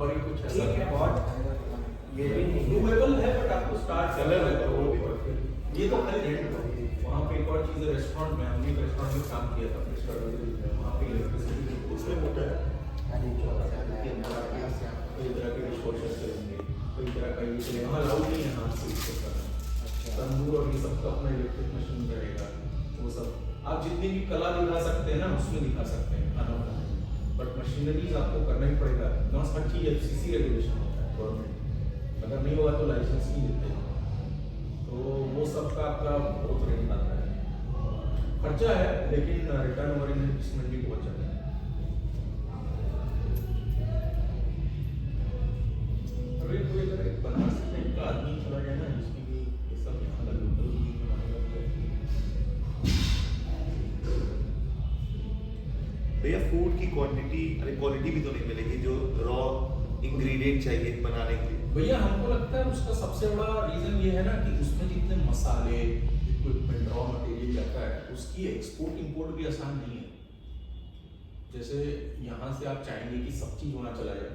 पर ही कुछ ऐसा ठीक है, बहुत ये भी नहीं है। मूवेबल है, बट आपको स्टार्ट कलर है तो वो भी परफेक्ट। ये तो खाली रेंट है। वहाँ पे एक और चीज़ है, रेस्टोरेंट में हमने एक रेस्टोरेंट में काम किया था, वहाँ पे इलेक्ट्रिसिटी उसमें मोटर है, कई तरह के डिशवॉशर्स रहेंगे, कई तरह का ये यहाँ अलाउड नहीं है हाथ से इसको करना। तंदूर और ये सब का अपना इलेक्ट्रिक मशीन रहेगा, वो सब आप जितनी भी कला दिखा सकते हैं ना उसमें दिखा सकते हैं खाना बनाने में, बट मशीनरीज आपको करना ही पड़ेगा। 960 FCC रेगुलेशन होता है गवर्नमेंट, अगर नहीं होगा तो लाइसेंस नहीं देते, तो वो सब का आपका बहुत रेंट आता है, खर्चा है, लेकिन रिटर्न ओवर इन्वेस्टमेंट भी बहुत ज़्यादा है। अगर कोई अगर एक बनारस टाइप का आदमी चला जाए ना, जिसकी भी ये सब यहाँ का लोकल भी बनाने लग जाए। भैया फूड की क्वांटिटी अरे क्वालिटी भी तो नहीं मिलेगी जो रॉ इंग्रेडिएंट चाहिए बनाने के लिए। भैया हमको लगता है उसका सबसे बड़ा रीजन ये है ना कि उसमें जितने मसाले, इक्विपमेंट, रॉ मटेरियल जाता है, उसकी एक्सपोर्ट इंपोर्ट भी आसान नहीं है। जैसे यहाँ से आप चाहेंगे कि सब चीज़ वहाँ चला जाए,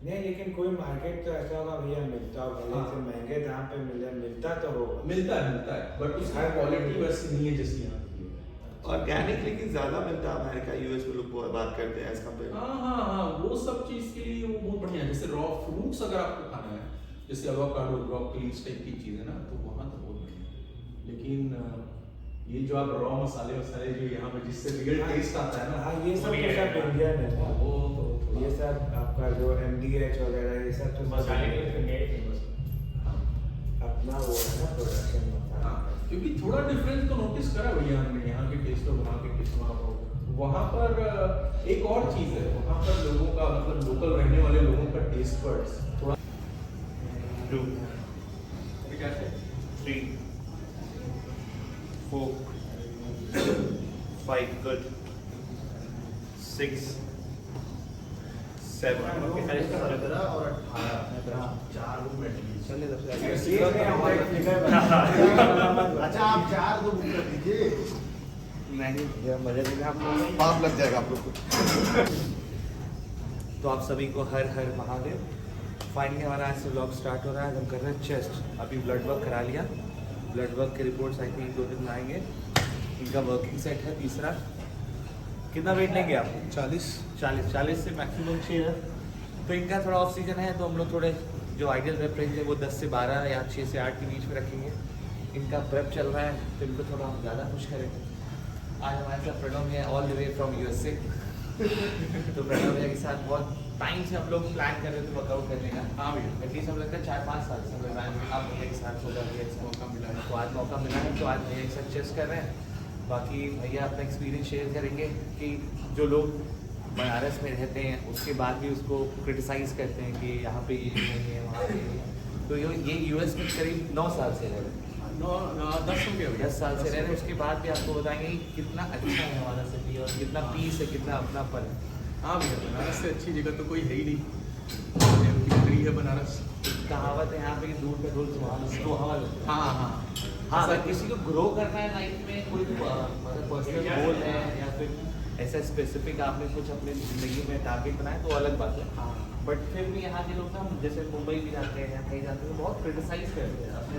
नहीं, लेकिन कोई मार्केट तो ऐसा होगा भैया मिलता होगा, हाँ। जैसे महंगे दाम पे मिलता तो होगा। मिलता है, बट उसकी क्वालिटी वैसी नहीं है जैसी यहाँ की है। ऑर्गेनिक लेकिन ज्यादा मिलता है अमेरिका यूएस में, लोग बात करते हैं एज कम्पेयर। हाँ, वो सब चीज़ के लिए वो बहुत बढ़िया है। जैसे रॉ फ्रूट्स अगर आपको खाना है, जैसे एवोकाडो, ब्रोकली, इस टाइप की चीज़ है ना, तो वहाँ तो बहुत बढ़िया है। लेकिन ये जो आप रॉ मसाले जो यहाँ पे जिससे रियल टेस्ट आता है ना, हाँ, ये सब तो सब इंडियन है ना, वो तो ये सब आपका जो MDH वगैरह ये सब तो मसाले के लिए इंडिया ही फेमस अपना वो है ना प्रोडक्शन मसाला। हाँ, क्योंकि थोड़ा डिफरेंस तो नोटिस करा भैया हमने, यहाँ के टेस्ट और वहाँ के टेस्ट। वहाँ पर एक और चीज़ है, वहाँ पर लोगों का मतलब लोकल रहने वाले लोगों का टेस्ट बड्स थोड़ा 2 3 4 5 गुड 6 7 और 18 4 रूम एटलीस्ट। अच्छा आप 4 तो बुक कर दीजिए। नहीं मजे लेंगे आप लोग, पाप लग जाएगा आप लोग को। तो आप सभी को हर हर महादेव। फाइनली हमारा आज से व्लॉग स्टार्ट हो रहा है। हम कर रहे हैं चेस्ट। अभी ब्लड वर्क करा लिया, ब्लड वर्क के रिपोर्ट्स आई थिंक 2 दिन में आएंगे। इनका वर्किंग सेट है तीसरा। कितना वेट लेंगे आप? 40 से मैक्सिमम 6 है। तो इनका थोड़ा ऑफ सीजन है, तो हम लोग थोड़े जो आइडियल रेप रेंज है वो 10 से 12 या 6 से 8 के बीच में रखेंगे। इनका प्रेप चल रहा है, तो इनको थोड़ा हम ज़्यादा खुश करेंगे। आज हमारे साथ प्रणव है, all the way from USA। तो प्रणव भैया के साथ बहुत टाइम से हम लोग प्लान कर रहे थे वर्कआउट करने का। हाँ भैया, एटलीस्ट हम लगता है 4-5 साल से हम लोग आप भैया के साथ होगा, भैया के साथ मौका मिला है। तो आज मौका मिला है, तो आज भैया के साथ चेस्ट कर रहे हैं। बाकी भैया अपना एक्सपीरियंस शेयर करेंगे कि जो लोग बनारस में रहते हैं उसके बाद भी उसको क्रिटिसाइज़ करते हैं कि यहाँ पे ये नहीं है, वहाँ पे ये है। तो ये US में करीब 9 साल से रह रहे हैं, 10 हो गया भैया, 10 साल से रह रहे हैं। उसके बाद भी आपको बताएंगे कि कितना अच्छा है हमारा सिटी और कितना पीस है, कितना अपनापन है। हाँ भैया, बनारस से अच्छी जगह तो कोई है ही नहीं, फ्री है बनारस। कहावत है यहाँ पे कि दूर पे दूर सुहावल। हाँ हाँ हाँ, अगर किसी को ग्रो करना है लाइफ में, कोई मतलब पर्सनल गोल है या फिर ऐसा स्पेसिफिक आपने कुछ अपनी ज़िंदगी में टारगेट बनाया तो अलग बात है। हाँ, बट फिर भी यहाँ के लोग ना, जैसे मुंबई भी जाते हैं या कहीं जाते हैं, बहुत क्रिटिसाइज करते हैं अपने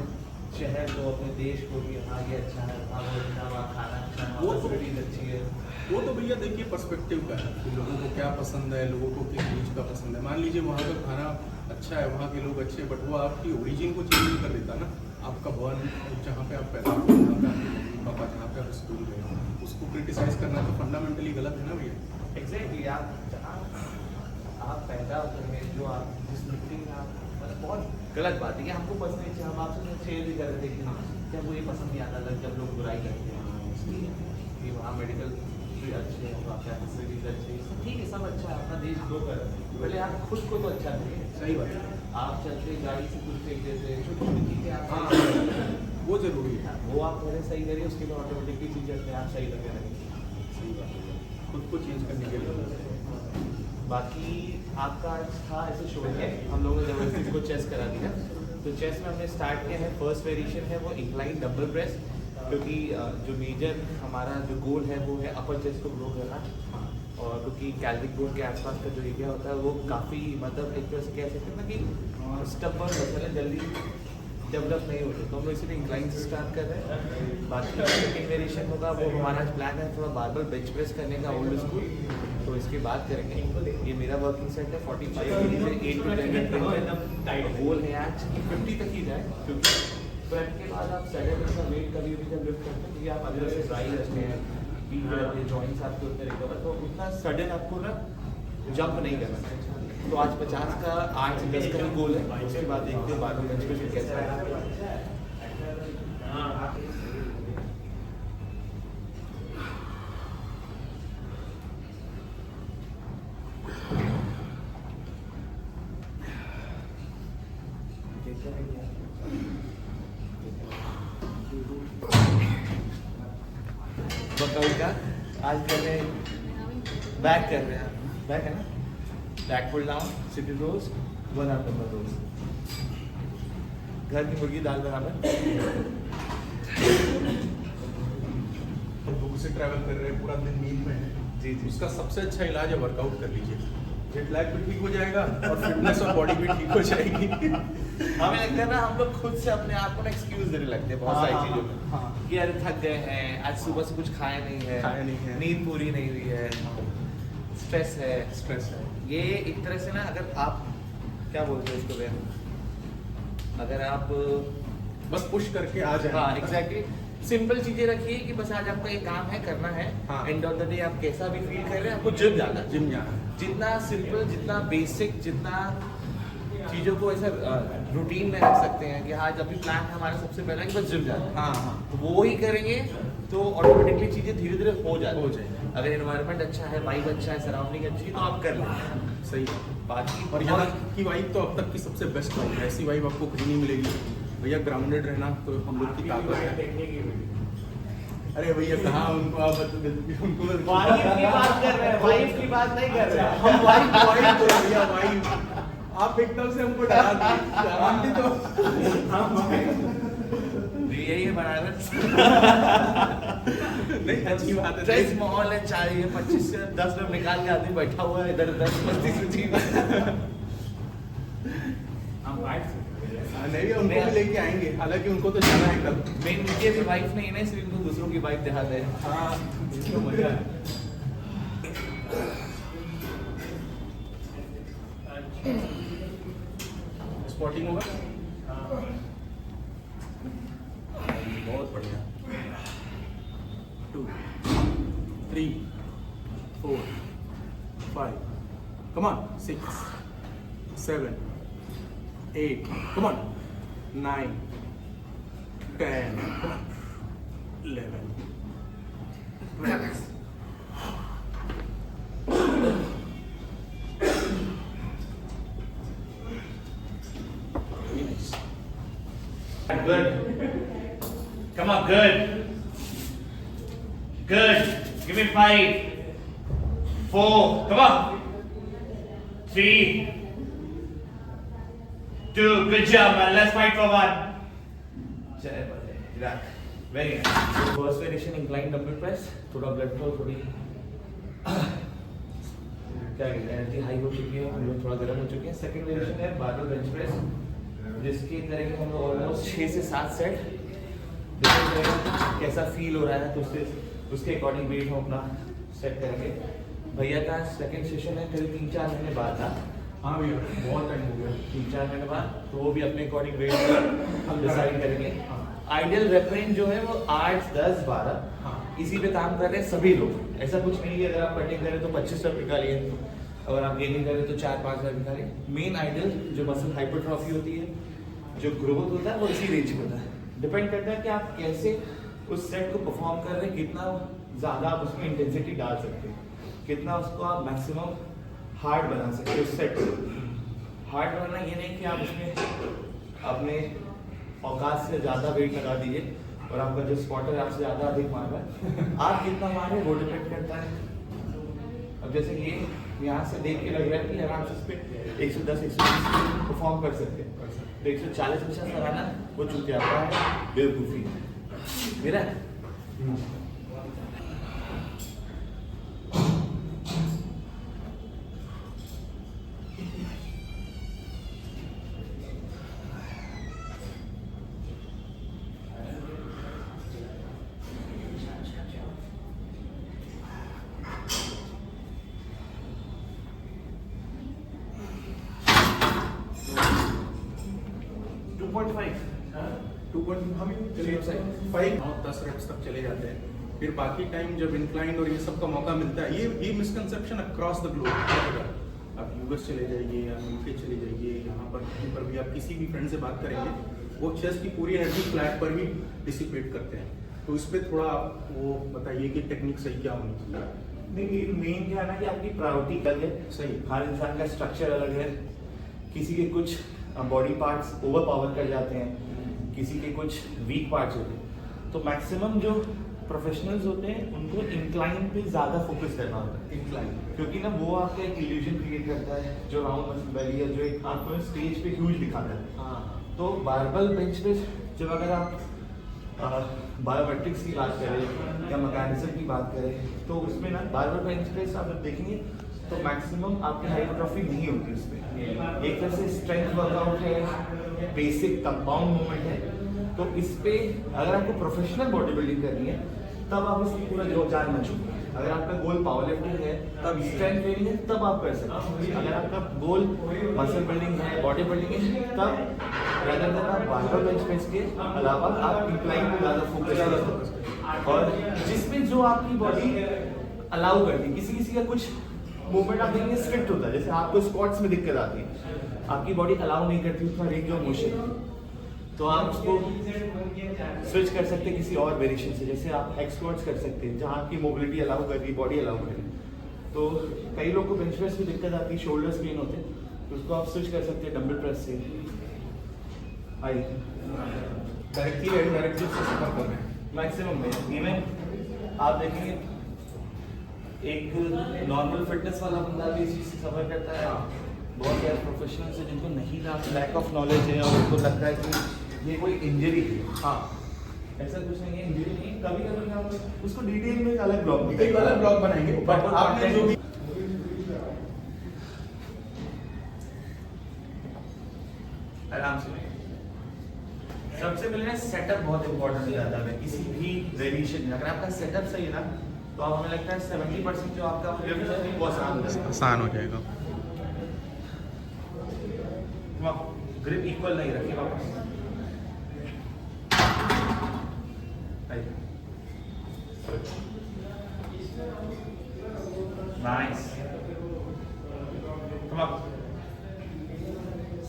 शहर को, अपने देश को कि हाँ ये अच्छा है, वहाँ वो अच्छा, वहाँ खाना अच्छा है, वो वहाँ तो- फैसिलिटीज अच्छी है। वो तो भैया देखिए पर्सपेक्टिव का है कि लोगों को क्या पसंद है, लोगों को किस चीज़ का पसंद है। मान लीजिए वहाँ का खाना अच्छा है, वहाँ के लोग अच्छे, बट वो आपकी ओरिजिन को चेंज नहीं कर देता ना। आपका बर्न, जहाँ पे आप पैदा हुए, जहाँ पे आपके मम्मी पापा, जहाँ पे आप स्कूल गए, उसको क्रिटिसाइज करना तो फंडामेंटली गलत है ना भैया। एग्जैक्टली, आप जहाँ आप पैदा होते हैं, जो आप जिस मिट्टी में आप, मतलब बहुत गलत बात है कि हमको पसंद नहीं। हम आपसे शेयर भी कर रहे थे कि क्या वो ये पसंद नहीं आता था जब लोग बुराई करते हैं कि वहाँ मेडिकल भी अच्छे हैं, वहाँ क्या फैसिलिटीज अच्छी है, ठीक है, सब अच्छा है, अपना देश ग्रो कर रहे हैं। पहले आप खुद को तो अच्छा करिए। सही बात है। आप चलते गाड़ी से कुछ फेंक देते हैं, छोटी छोटी चीज़ें आप हाँ, सही करिए। वो जरूरी है। वो आप पहले सही करिए, उसके बाद ऑटोमेटिकली चीज़ें अपने आप सही लगे रहेंगी। सही बात है, खुद को चेंज करने के लिए। बाकी आपका आज था ऐसे शो है, हम लोगों ने जबरदस्ती को चेस करा दिया। तो चेस में हमने स्टार्ट किया है, फर्स्ट वेरिएशन है वो इंक्लाइन डंबल प्रेस, क्योंकि जो मेजर हमारा जो गोल है वो है अपर चेस्ट को ग्रो करना। और क्योंकि कैल्विक बोन के आसपास का जो एरिया होता है वो काफ़ी मतलब एक तरह से कह सकते हैं ना कि स्टबर्न होता है, जल्दी डेवलप नहीं होते, तो हम लोग इसीलिए इंक्लाइन से स्टार्ट कर रहे हैं। बाकी सेकेंड वेरिएशन होगा वो हमारा प्लान है थोड़ा बारबल बेंच प्रेस करने का ओल्ड स्कूल, तो इसके बाद करेंगे। ये मेरा वर्किंग सेट है 45 kg से 8 to 10 मिनट गोल है आज 50 तक ही जाए, क्योंकि फ्रंट के बाद आप सडन का वेट कभी भी जब लिफ्ट करते हैं क्योंकि आप अंदर से ड्राई रहते हैं, वीक रहते हैं, जॉइंट्स आपके उतने रिकवर, तो उतना सडन आपको ना जंप नहीं करना है। तो आज 50 का 8 से 10 का ही गोल है, उसके बाद देखते हैं बारबल बेंच प्रेस कैसा है। वर्कआउट का आज कर रहे हैं, बैक कर रहे हैं, बैक है ना, back pull down, sitting rows, 1 hour number rows, घर की मुर्गी दाल बराबर। बुक से ट्रैवल कर रहे हैं, पूरा दिन नींद में है जी जी, उसका सबसे अच्छा इलाज है वर्कआउट कर लीजिए, जेट लैग भी ठीक हो जाएगा और फिटनेस और बॉडी भी ठीक हो जाएगी। हमें लगता है ना हम लोग खुद से अपने आप को ना एक्सक्यूज देने लगते हैं बहुत सारी चीज़ों में कि अरे थक गए हैं, आज सुबह से कुछ खाया नहीं है, नींद पूरी नहीं हुई है, स्ट्रेस है। ये एक तरह से ना अगर आप क्या बोलते हैं इसको भैया, अगर आप बस पुश करके आ जाए। हाँ एग्जैक्टली, सिंपल चीजें रखिए कि बस आज आपका ये काम है करना है, एंड ऑफ द डे आप कैसा भी फील कर रहे हैं आपको जिम जाना है। जितना सिंपल, जितना बेसिक, जितना चीज़ों को ऐसा रूटीन में रख सकते हैं कि आज अभी प्लान हमारा सबसे पहला कि बस जिम जाना है, तो वो ही करेंगे तो ऑटोमेटिकली चीज़ें धीरे धीरे हो जाएगी। अगर एनवायरनमेंट अच्छा है, वाइब अच्छा है, सराउंडिंग अच्छी है तो आप कर लें। सही है। बाकी और यहाँ की वाइब तो अब तक की सबसे बेस्ट वाइब है, ऐसी वाइब आपको कहीं नहीं मिलेगी भैया। ग्राउंडेड रहना तो हम लोग की ताकत है। अरे भैया कहाँ उनको आप उनको वाइफ की बात कर रहे हैं, वाइफ की बात नहीं कर रहे हैं हम वाइब तो भैया वाइब, आप एकदम से हमको डरा दिए तो हम यही है बनारस। नहीं अच्छी बात है। स्ट्रेस माहौल है, चाहिए 25 से 10 लोग निकाल के आदमी बैठा हुआ है इधर उधर मस्ती सूची में। नहीं उनको भी लेके आएंगे, हालांकि उनको तो जाना है कल। मेन उनकी भी वाइफ नहीं है ना, सिर्फ उनको दूसरों की वाइफ दिखा दे। हाँ इसको मजा है। स्पॉटिंग होगा बहुत बढ़िया। 2 3 4 5 come on 6 7 8 come on 9 10 11 12 Good. Come on, good. Good. Give me 5, 4, come on. 3, 2, good job, man. Let's fight for 1. Very nice. First variation inclined dumbbell press, थोड़ा blood flow, थोड़ी क्या कहते हैं एनर्जी हाई हो चुकी है, हम लोग थोड़ा गर्म हो चुके हैं। सेकंड वेरिएशन है बारबेल बेंच प्रेस, जिसकी तरह के हम लोग ऑलमोस्ट 6 से 7 सेट डिपेंड करेगा कैसा फील हो रहा है, तो उसके अकॉर्डिंग वेट हम अपना सेट करेंगे। भैया का सेकंड सेशन है करीब 3-4 महीने बाद था। हाँ भैया बहुत टाइम हो गया, 3-4 महीने बाद, तो वो भी अपने अकॉर्डिंग वेट हम डिसाइड करेंगे। आइडियल रेप रेंज जो है वो 8, 10, 12 इसी पे काम कर रहे हैं सभी लोग। ऐसा कुछ नहीं है अगर आप कटिंग करें तो 25 रप निकालिए, अगर आप गेनिंग करें तो 4-5 रप निकालिए। मेन आइडियल जो मसल हाइपरट्रॉफी होती है, जो ग्रोथ होता है, वो इसी रेंज में होता है। डिपेंड करता है कि आप कैसे उस सेट को परफॉर्म कर रहे हैं, कितना ज़्यादा आप उसमें इंटेंसिटी डाल सकते हैं, कितना उसको आप मैक्सिमम हार्ड बना सकते हैं। उस सेट को हार्ड बनाना ये नहीं कि आप उसमें अपने औकात से ज़्यादा वेट लगा दीजिए और आपका जो स्पॉटर आपसे ज़्यादा अधिक मार रहा है, आप कितना मारे वो डिपेंड करता है। अब जैसे ये यहाँ से देख के लग रहा है कि आराम से इस पर 110-120 परफॉर्म कर सकते हैं, तो 140-50 लगाना वो चूक जाता है, बेवकूफ़ी मेरा। 2.5 10 reps तक चले जाते हैं। फिर बाकी टाइम जब इंक्लाइन और ये सब का मौका मिलता है, ये मिसकंसेप्शन अक्रॉस द ग्लोब, आप यूएस चले जाइए या यूके चले जाइए, यहाँ पर कहीं पर भी आप किसी भी फ्रेंड से बात करेंगे, वो चेस्ट की पूरी एनर्जी फ्लैट पर भी डिसिपेट करते हैं। तो इस पर थोड़ा आप वो बताइए कि टेक्निक सही क्या होनी चाहिए। नहीं, मेन क्या है ना कि आपकी प्रायोरिटी अलग है। सही। हर इंसान का स्ट्रक्चर अलग है। किसी के कुछ बॉडी पार्ट्स ओवर पावर कर जाते हैं, किसी के कुछ वीक पार्ट्स होते हैं। तो मैक्सिमम जो प्रोफेशनल्स होते हैं उनको इंक्लाइन पे ज़्यादा फोकस करना होता है। इंक्लाइन, क्योंकि ना वो आपका एक इल्यूजन क्रिएट करता है, जो राउंड मसल बेली है, जो एक आपको स्टेज पे ह्यूज दिखाता है। हाँ, तो बारबल बेंच पे जब अगर आप बायोमेट्रिक्स की बात करें या मैकेनिज्म की बात करें, तो उसमें ना बारबल बेंच प्रेस आप जब देखेंगे तो मैक्सिमम आपकी हाइपरट्रॉफी नहीं होती उसमें। एक तरह से स्ट्रेंथ वर्कआउट है, बेसिक कंपाउंड मूवमेंट है। तो इस पे अगर आपको प्रोफेशनल बॉडी बिल्डिंग करनी है तब आप इसकी पूरा जो जान न छूटें। अगर आपका गोल पावर लिफ्टिंग है, तब स्ट्रेंथ ट्रेनिंग है, तब आप कर सकते हैं। अगर आपका गोल मसल बिल्डिंग है, बॉडी बिल्डिंग है, तब rather than आप बारबल बेंच प्रेस के अलावा आप इंक्लाइन पे ज़्यादा फोकस करें, और जिसमें जो आपकी बॉडी अलाउ करती है। किसी किसी का कुछ मूवमेंट आप देखेंगे स्ट्रिक्ट होता है, जैसे आपको स्क्वाट्स में दिक्कत आती है, आपकी बॉडी अलाउ नहीं करती उतना रेंज ऑफ मोशन, तो आप उसको स्विच कर सकते हैं किसी और वेरिएशन से। जैसे आप एक्स स्क्वाट्स कर सकते हैं, जहाँ आपकी मोबिलिटी अलाउ कर रही, बॉडी अलाउ कर रही। तो कई लोग को बेंच प्रेस में दिक्कत आती है, शोल्डर्स पेन होते हैं, तो उसको आप स्विच कर सकते हैं डंबल प्रेस से। आइए, डायरेक्टली या इनडायरेक्टली से सफर कर रहे हैं मैक्सिमम में इवन आप देखेंगे एक नॉर्मल फिटनेस वाला बंदा भी इस चीज़ से सफर करता है। बहुत सारे प्रोफेशनल्स हैं जिनको नहीं लैक ऑफ नॉलेज है और उनको लगता है कि ये कोई इंजरी है। हाँ, ऐसा कुछ नहीं है, इंजरी नहीं। कभी कभी हम उसको डिटेल में एक अलग ब्लॉग बनाएंगे, बट आपने जो भी आराम से। सबसे पहले ना सेटअप बहुत इंपॉर्टेंट हो जाता है किसी भी वेरिएशन में। अगर आपका सेटअप सही है ना, तो आप हमें लगता है 70% जो आपका लिफ्ट है वो आसान हो जाएगा। ग्रिप इक्वल नहीं रखिए, वापस nice. Come up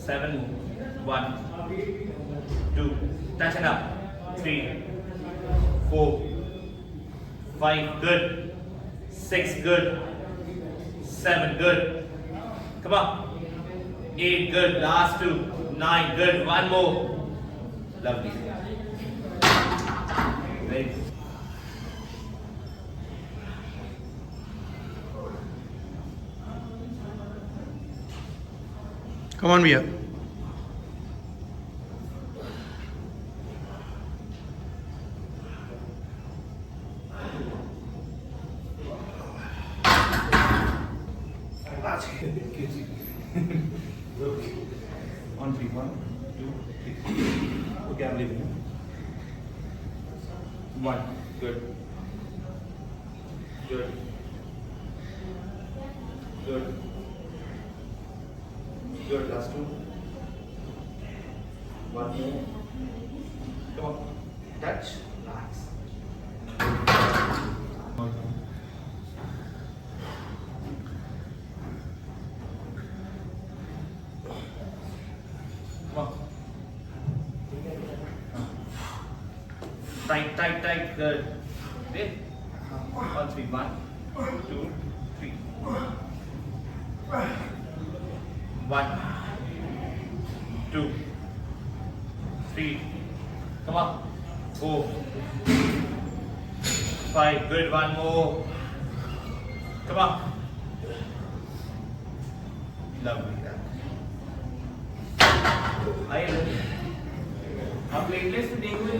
7 1 2 touch it up 3 4 5 good 6 good 7 good come on 8 good last 2 9 good one more lovely very good. Come on, Via. On 3 1 2 3 okay, I'm leaving 1 good good good good last 2 1 more come on touch relax come on tight tight tight good okay on 3 1 2 3 1 2 3 come on 4 5 good one more come on lovely आप platelets में देख हुए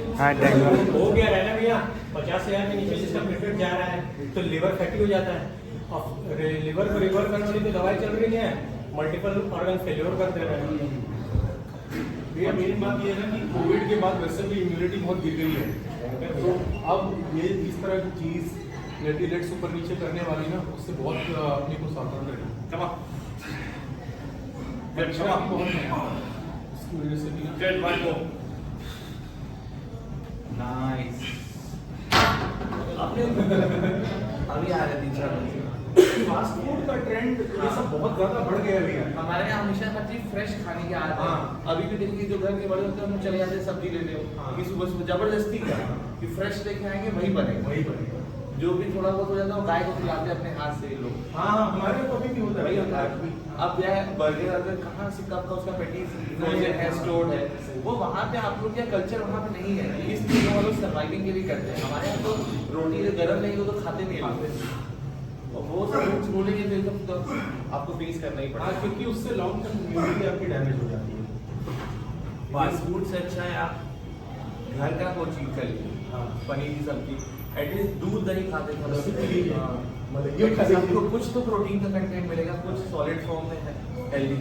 हो गया है ना भैया 50,000 के नीचे जिसका प्लेटलेट जा रहा है तो लिवर फैटी हो जाता है और लिवर को रिवर करने वाली तो दवाई चल रही है, मल्टीपल ऑर्गन फेल्योर कर दे रहे हैं। भैया मेरी बात ये है ना कि कोविड के बाद वैसे भी इम्यूनिटी बहुत गिर गई है, तो अब ये इस तरह की चीज प्लेटलेट्स ऊपर नीचे करने वाली ना, उससे बहुत अपने को सावधान रहना। come on परीक्षा भी बहुत है, Good, one more. Nice. अभी आ रहे 3-4 बजे। फास्ट फूड का ट्रेंड ये सब बहुत ज्यादा बढ़ गया अभी है। हमारे यहाँ हमेशा हर चीज फ्रेश खाने की आदत है। हाँ। अभी भी देखिए जो घर के बड़े होते हैं हम चले जाते हैं सब्जी लेने हाँ। कि सुबह सुबह जबरदस्ती का कि फ्रेश लेके आएंगे वही बनेगा। वही बनेगा। जो भी थोड़ा बहुत हो जाता है वो गाय को खिलाते हैं अपने हाथ से ये लोग। हाँ हमारे यहाँ तो अभी भी होता वही है। होता है। अब क्या है बर्गर अगर कहाँ से कब का उसका पैटीज फ्रोजन है स्टोर्ड है वो वहाँ पे आप लोग का कल्चर वहाँ पे नहीं है, इसलिए वो लोग सर्वाइविंग के लिए करते हैं। हमारे यहाँ तो रोटी अगर गर्म नहीं हो तो खाते नहीं लोग, और वो सब बोलेंगे तो आपको फेस करना ही हाँ पड़ेगा। क्योंकि उससे लॉन्ग टर्म इम्यूनिटी आपकी डैमेज हो जाती है। फास्ट फूड से अच्छा है आप घर का कोई चीज कर लीजिए। हाँ। पनीर की सब्जी एटलीस्ट दूध दही खाते थे लस्सी पी लीजिए। हाँ। मतलब ये खा आपको लीजिए। कुछ तो प्रोटीन का कंटेंट मिलेगा, कुछ सॉलिड फॉर्म में है हेल्दी।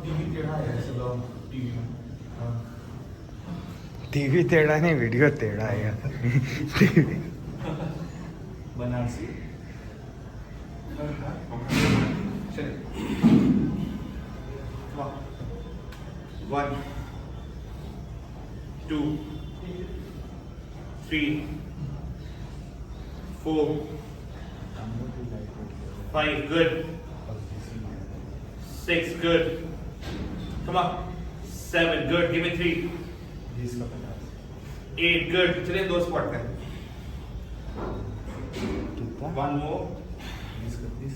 टीवी टेढ़ा है ऐसे लोग टीवी में। हाँ। टीवी टेढ़ा नहीं, वीडियो टेढ़ा है यार। बनारसी चलिए 1 2 3 4 5 good 6 good come on 7 good give me 3 8 good चलिए 2 स्पॉट का कितना? 1 more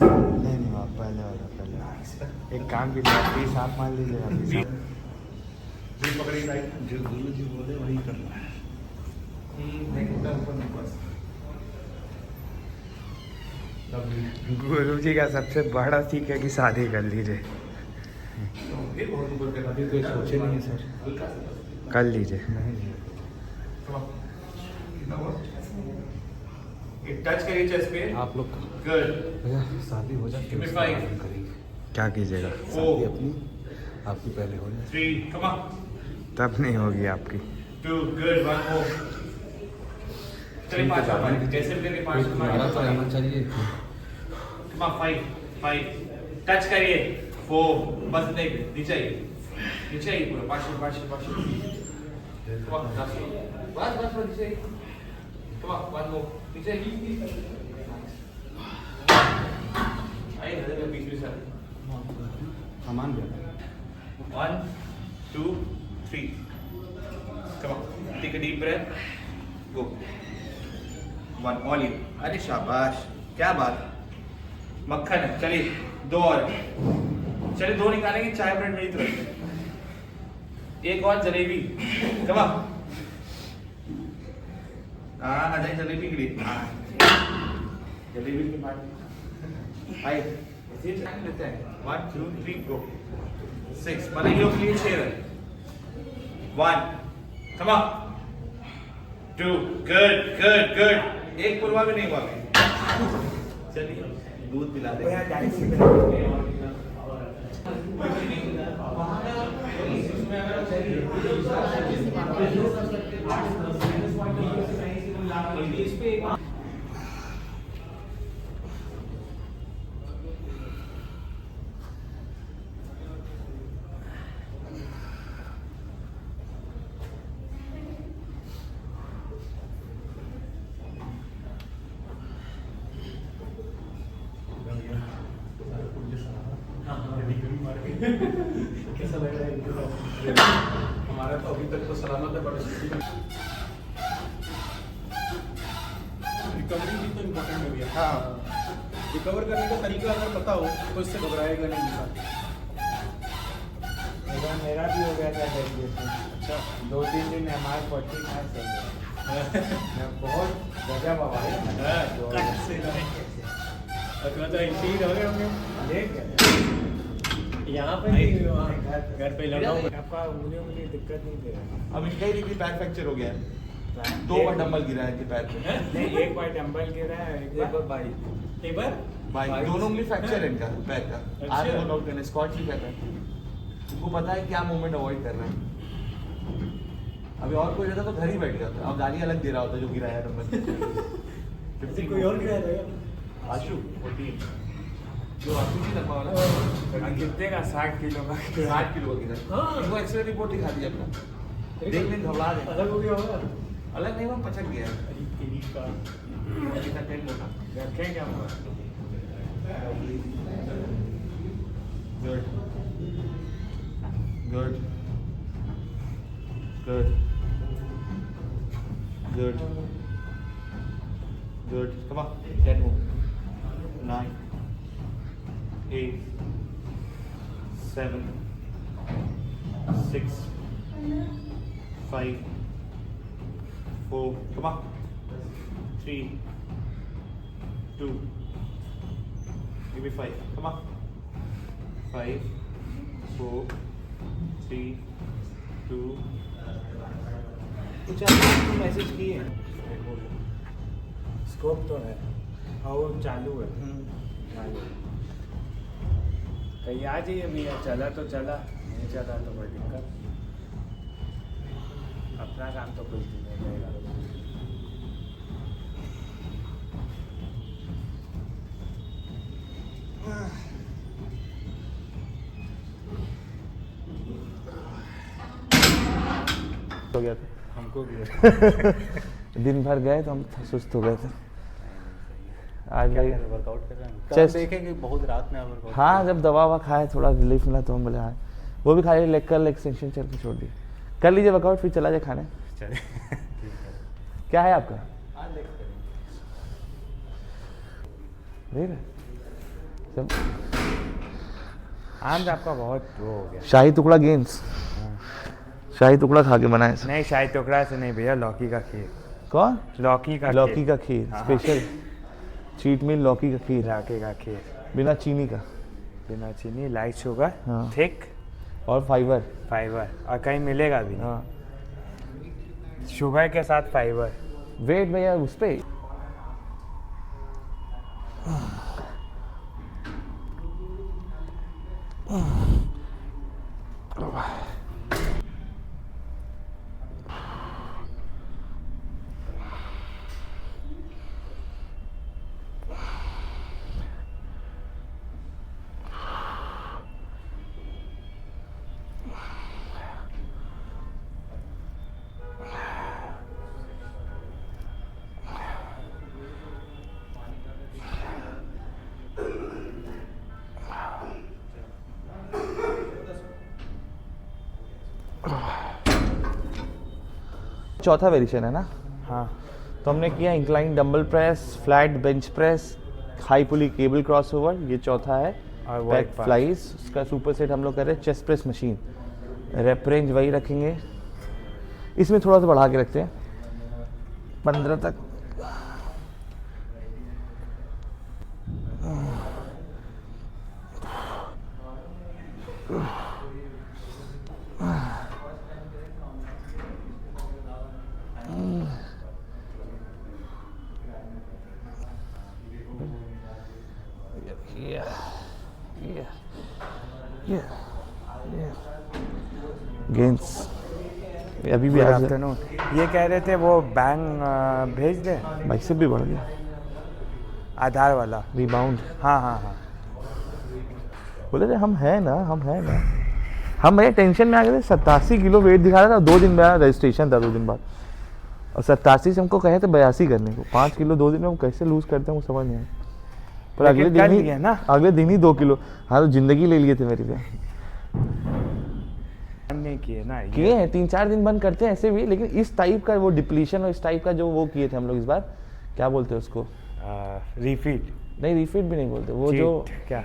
नहीं नहीं आप पहले वाला एक काम कीजिए, 30 आप मान लीजिए। आप 30 जी पकड़िए साइड जो गुरु जी बोले वही करना है। गुरु जी का सबसे बड़ा सीख है कि शादी कर लीजिए, अभी तो सोचे नहीं है सर। कर लीजिए। टच करिए चेस्ट पे आप लोग गुड भैया शादी हो जाती Give me 5 क्या कीजिएगा? 4 आपकी पहले हो जाए। 3 come on तब नहीं होगी आपकी। 2 good 1 more चलिए 5 और जैसे भी करके 5 तो रहना चाहिए। come on 5 टच करिए 4 बस नीचे आइए पूरा 5 come on बस नीचे आइए come on 1 more नीचे आइए इधर बीच में सर सामान भी 1 2 3 come on take a deep breath go 1 all in अरे शाबाश क्या बात मक्खन है चलिए 2 और चलिए 2 निकालेंगे चाय ब्रेड मेरी तरफ एक और जलेबी come on आ जाए जलेबी के लिए जलेबी की बात आइए इसी टाइम लेते हैं 1 2 3 गो 6 बनाइए के लिए 6 रन 1 come on 2 good एक पूर्वा भी नहीं हुआ चलिए दूध पिला दे कैसा लग रहा है इनको तो? हमारा तो अभी तक तो सलामत है, बट रिकवरी भी तो इम्पोर्टेंट हो गया। हाँ, रिकवर करने का तरीका अगर पता हो तो इससे घबराएगा नहीं इंसान। मेरा भी हो गया था डेलीगेशन। अच्छा, 2-3 दिन हमारे 40 मैच चल गए। बहुत गजब आवाज तो इंटीरियर हो गए होंगे देख यहाँ पे घर पे लगा हुआ। आपका मुझे दिक्कत नहीं दे रहा। अब इनका ही बैक फ्रैक्चर हो गया है 2 बार डंबल गिरा है इनके पैर पे। नहीं, एक बार डंबल गिरा है, एक बार बाई। एक बार भाई दोनों उंगली फ्रैक्चर है इनका पैर का। अच्छा। आज वो डॉक्टर ने स्क्वाट भी करना है, उनको पता है क्या मूवमेंट अवॉइड कर रहे हैं। अभी और कोई रहता तो घर ही बैठ जाता, अब गाली अलग दे रहा होता जो गिराया डंबल। किसी कोई और गिराया था क्या? आशु 14 जो आशु की लंबा वाला कितने का? 60 किलो का। 60 किलो का गिरा। हाँ। इनको एक्सरे रिपोर्ट दिखा दी अपना, देख लें घबरा दे। अलग हो गया होगा। अलग नहीं हुआ, पचक गया है। अरे तेरी का। कितना टाइम होगा? रखें क्या हुआ? Good. Good. Good. Good. Good. Come on. 10 more. 9. 8. 7. 6. 5. 4. Come on. 3. 2. Give me 5. Come on. 5, 4, 3, 2. कुछ आपको मैसेज किए हैं? स्कोप तो है और वो चालू है। चालू। कहीं आ जाइए भैया, चला तो चला, नहीं चला तो कोई दिक्कत। अपना काम तो कुछ भी नहीं रहेगा। हो गया था। हमको भी दिन भर गए तो हम सुस्त हो गए थे। आज भाई वर्कआउट कर रहे हैं। Chest- देखेंगे बहुत रात में वर्कआउट। हाँ, जब दवा ववा खाए थोड़ा रिलीफ मिला तो हम बोले हाँ, वो भी खाली लेग कर एक्सटेंशन चल के छोड़ दिए। कर लीजिए वर्कआउट, फिर चला जाए खाने। चले। क्या है आपका? देख रहे? सब आज आपका बहुत वो हो गया। शाही टुकड़ा गेंस, शाही टुकड़ा खा के बनाए सब। नहीं, शाही टुकड़ा से नहीं भैया, लौकी का खीर। कौन? लौकी का लौकी का खीर, हाँ। स्पेशल चीट मील लौकी का खीर, लौकी का खीर, बिना चीनी का बिना चीनी, लाइट शुगर, हाँ। थिक और फाइबर। फाइबर, और कहीं मिलेगा भी नहीं। हाँ, शुगर के साथ फाइबर। वेट भैया उस पे चौथा वेरिएशन है ना। हाँ, तो हमने किया incline dumbbell press, flat bench press, high pulley cable crossover, ये चौथा है। और बैक वाइड फ्लाइज, उसका सुपर सेट हम लोग कर रहे हैं। Chest press machine, rep range वही रखेंगे, इसमें थोड़ा सा बढ़ा के रखते हैं 15 तक। गेंस अभी भी आज आफ्टरनून। ये कह रहे थे वो बैंक भेज दे, बाइसेप भी बढ़ गया, आधार वाला। रिबाउंड। हाँ हाँ हाँ, बोले थे हम हैं ना, हम हैं ना। हम भैया टेंशन में आ गए थे, 87 किलो वेट दिखा रहा था। 2 दिन मेरा रजिस्ट्रेशन था, 2 दिन बाद, और 87 से हमको कहे थे 82 करने को। 5 किलो 2 दिन में हम कैसे लूज करते हैं वो समझ नहीं आया। पर अगले लेकिन कर दिन लिया ही ना। अगले दिन ही 2 किलो। हाँ, तो जिंदगी ले लिए थे मेरी पे। नहीं किए ना ये। किए हैं 3-4 दिन बंद करते हैं ऐसे भी, लेकिन इस टाइप का वो डिप्लीशन और इस टाइप का जो वो किए थे हम लोग इस बार, क्या बोलते हैं उसको? रिफीट, नहीं, रिफिट भी नहीं बोलते, वो जो क्या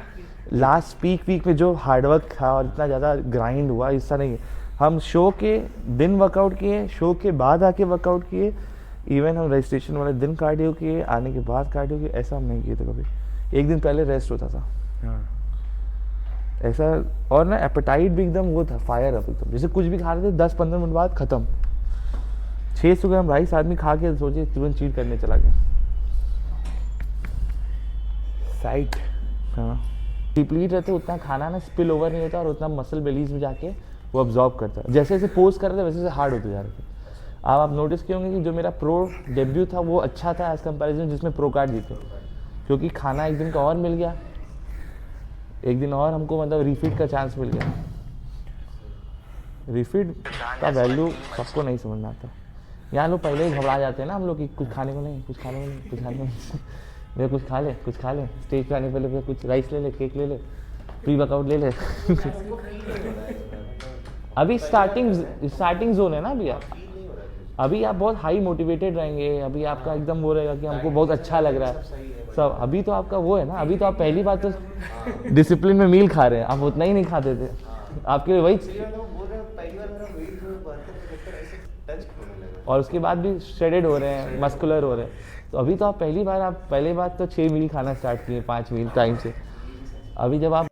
लास्ट पीक वीक में जो हार्डवर्क था और इतना ज़्यादा ग्राइंड हुआ, ऐसा नहीं है। हम शो के दिन वर्कआउट किए, शो के बाद आके वर्कआउट किए, इवन हम रजिस्ट्रेशन वाले दिन कार्डियो किए, आने के बाद कार्डियो किए, ऐसा हम नहीं किए थे कभी। एक दिन पहले रेस्ट होता था हाँ। ऐसा। और ना एपेटाइट भी एकदम वो था, फायर अप एकदम, जैसे कुछ भी खा रहे थे 10-15 मिनट बाद खत्म। 600 ग्राम राइस आदमी खा के सोचे तुरंत चीट करने चला गया। साइट हाँ डिप्लीट रहते उतना खाना ना स्पिल ओवर नहीं होता और उतना मसल बेलीज में जाके वो अब्जॉर्ब करता है। जैसे जैसे पोस्ट कर रहे थे वैसे वैसे हार्ड होते जा रहे थे। अब आप नोटिस किए होंगे कि जो मेरा प्रो डेब्यू था वो अच्छा था एज कंपैरिजन जिसमें प्रो कार्ड जीते, क्योंकि खाना एक दिन का और मिल गया, एक दिन और हमको मतलब रिफीड का चांस मिल गया। रिफीड का वैल्यू सबको नहीं समझ में आता। यहाँ लोग पहले ही घबरा जाते हैं ना हम लोग कि कुछ खाने को नहीं, कुछ खाने को नहीं, कुछ खाने को नहीं। भैया कुछ खा ले, कुछ खा ले, स्टेज पे आने पहले भैया कुछ राइस ले ले, केक ले ले, प्री वर्कआउट ले ले। अभी स्टार्टिंग जोन है ना भैया, अभी आप बहुत हाई मोटिवेटेड रहेंगे, अभी आपका एकदम वो रहेगा कि हमको बहुत अच्छा लग रहा है सब। अभी तो आपका वो है ना, अभी तो आप पहली बात तो डिसिप्लिन में मील खा रहे हैं, आप उतना ही नहीं खाते थे, आपके लिए वही। और उसके बाद भी श्रेडेड हो रहे हैं, मस्कुलर हो रहे हैं। तो अभी तो आप पहली बार तो 6 मील खाना स्टार्ट किए, 5 मील टाइम से। अभी जब आप